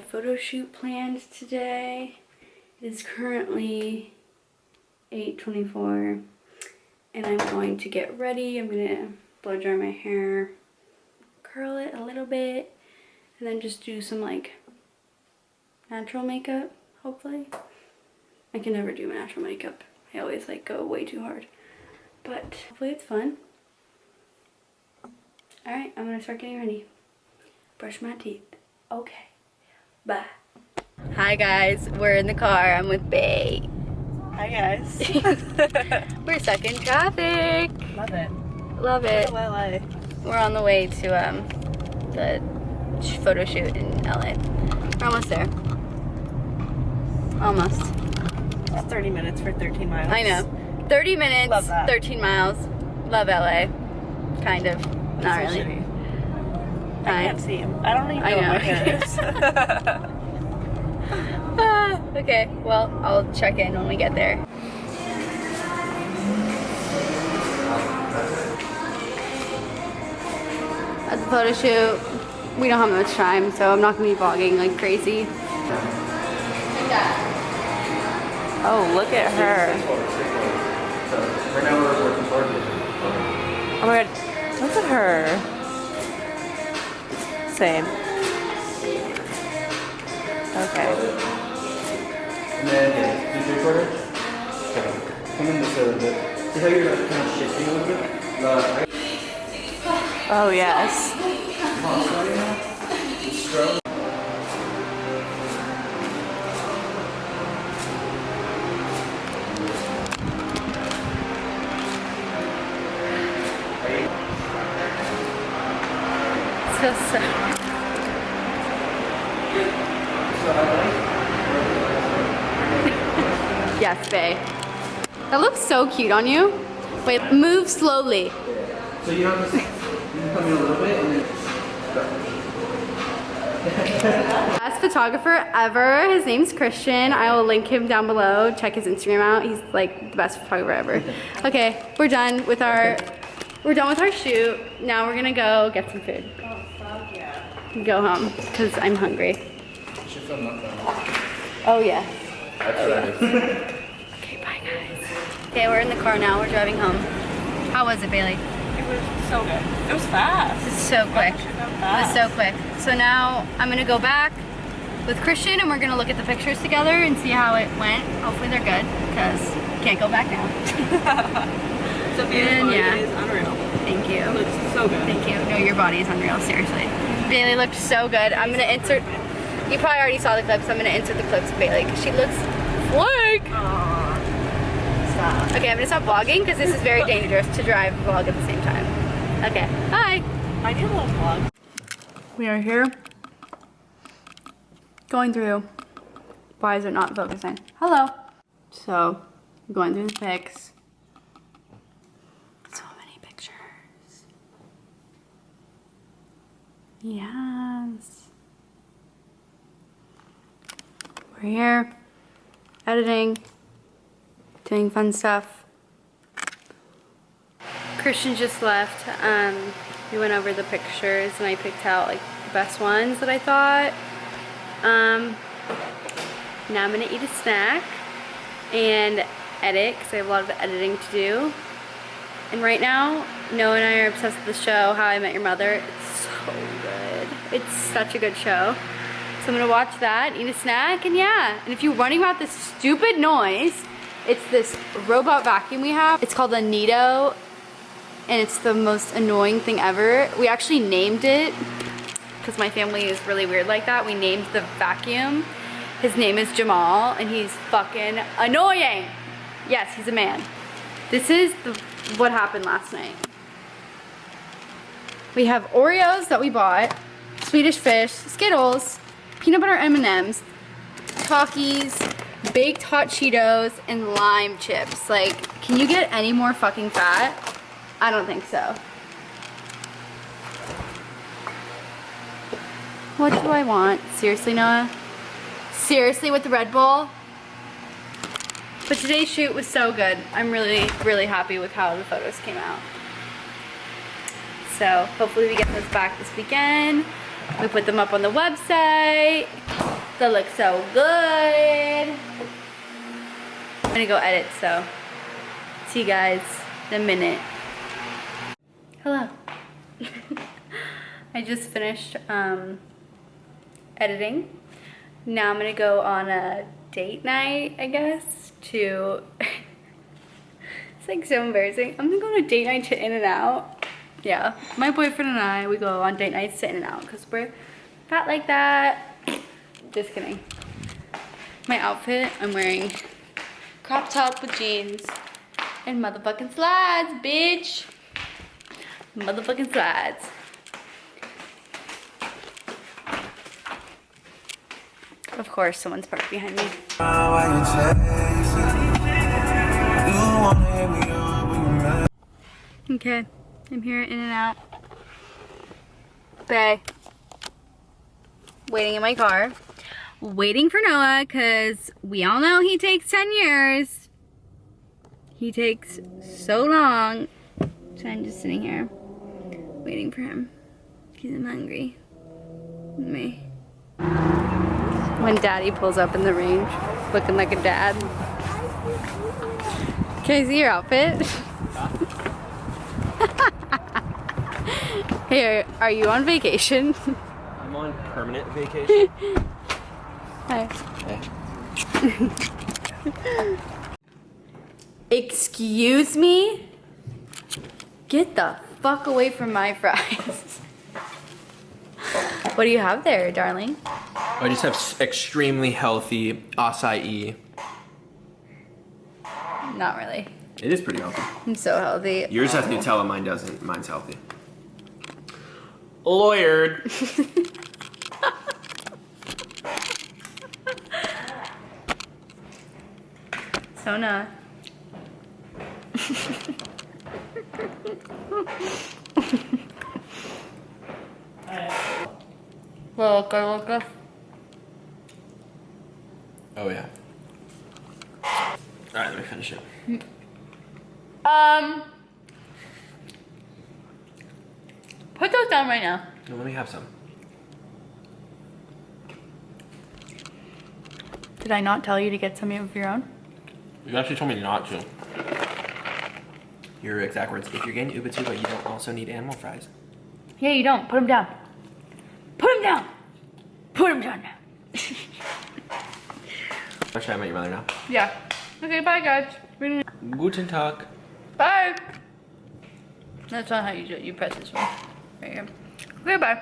photo shoot planned today. It is currently 8:24 and I'm going to get ready. I'm gonna blow dry my hair, curl it a little bit, and then just do some like natural makeup, hopefully. I can never do natural makeup. I always like go way too hard, but hopefully it's fun. All right, I'm gonna start getting ready. Brush my teeth. Okay, bye. Hi guys, we're in the car. I'm with Bae. Hi guys. We're stuck in traffic. Love it. Love it. Oh, LA. We're on the way to the photo shoot in LA. We're almost there. Almost. It's 30 minutes for 13 miles. I know. 30 minutes, Love that. 13 miles. Love LA. Kind of. Not That's so really. shitty. I can't see him. I don't even know what my hair is. Okay, well, I'll check in when we get there. At the photo shoot, we don't have much time, so I'm not gonna be vlogging like crazy. Oh, look at her. Oh my god. Look at her. Same. Okay. And then, yeah, do 3/4. Okay. Come in this way a little bit. See how you're kind of shifting a little bit? Oh, yes. Stroke. So. Yes, Bae. That looks so cute on you. Wait, move slowly. So you have to come in a little bit and then Best photographer ever. His name's Christian. I will link him down below. Check his Instagram out. He's like the best photographer ever. Okay, we're done with our shoot. Now we're gonna go get some food. Oh, fuck yeah. Go home because I'm hungry. Oh yeah. Okay, bye guys. Okay, we're in the car now. We're driving home. How was it, Bailey? It was so good. It was fast. It's so quick. It It was so quick. So now I'm gonna go back with Christian and we're gonna look at the pictures together and see how it went. Hopefully they're good because can't go back now. Sophia's body is unreal. Thank you. It looks so good. Thank you. No, your body is unreal, seriously. Bailey looked so good. I'm gonna insert, you probably already saw the clips, I'm gonna insert the clips of Bailey because she looks like. Aww. Stop. Okay, I'm gonna stop vlogging because this is very dangerous to drive and vlog at the same time. Okay, bye. I need a little vlog. We are here going through, why is it not focusing? Hello. So, going through the pics. So many pictures. Yes. We're here, editing, doing fun stuff. Christian just left. We went over the pictures and I picked out like the best ones that I thought. Now I'm gonna eat a snack and edit because I have a lot of editing to do. And right now, Noah and I are obsessed with the show How I Met Your Mother. It's so good. It's such a good show. So I'm gonna watch that, eat a snack, and yeah. And if you're wondering about this stupid noise, it's this robot vacuum we have. It's called a Neato, and it's the most annoying thing ever. We actually named it, because my family is really weird like that. We named the vacuum. His name is Jamal, and he's fucking annoying. Yes, he's a man. This is what happened last night. We have Oreos that we bought, Swedish Fish, Skittles, peanut butter M&Ms, Takis, baked hot Cheetos, and lime chips. Like, can you get any more fucking fat? I don't think so. What do I want? Seriously, Noah? Seriously with the Red Bull? But today's shoot was so good. I'm really, really happy with how the photos came out. So hopefully we get those back this weekend. We put them up on the website. That looks so good. I'm gonna go edit, so see you guys in a minute. Hello. I just finished editing. Now I'm gonna go on a date night, I guess, to it's like so embarrassing. I'm gonna go on a date night to In-N-Out. Yeah, my boyfriend and I, we go on date nights to In-N-Out because we're fat like that. Just kidding. My outfit, I'm wearing crop top with jeans and motherfucking slides, bitch. Motherfucking slides. Of course, someone's parked behind me. Okay, I'm here at In-N-Out. Bay. Waiting in my car. Waiting for Noah, because we all know he takes 10 years. He takes so long. So I'm just sitting here, waiting for him. Because I'm hungry. Me. When Daddy pulls up in the range, looking like a dad. Can I see your outfit? Here, are you on vacation? I'm on permanent vacation. Hi. Hey. Excuse me? Get the fuck away from my fries. What do you have there, darling? I just have extremely healthy acai. Not really. It is pretty healthy. I'm so healthy. Yours has Nutella, mine doesn't. Mine's healthy. Lawyered. Sona. Look. Oh yeah. Alright, let me finish it. Put those down right now. No, let me have some. Did I not tell you to get some of your own? You actually told me not to. Your exact words. If you're getting Ubatu, but you don't also need animal fries. Yeah, you don't. Put them down. Put them down. Put them down now. Should I met your mother now? Yeah. Okay, bye guys. Guten Tag. Bye. That's not how you do it. You press this one. Right here. Okay, bye.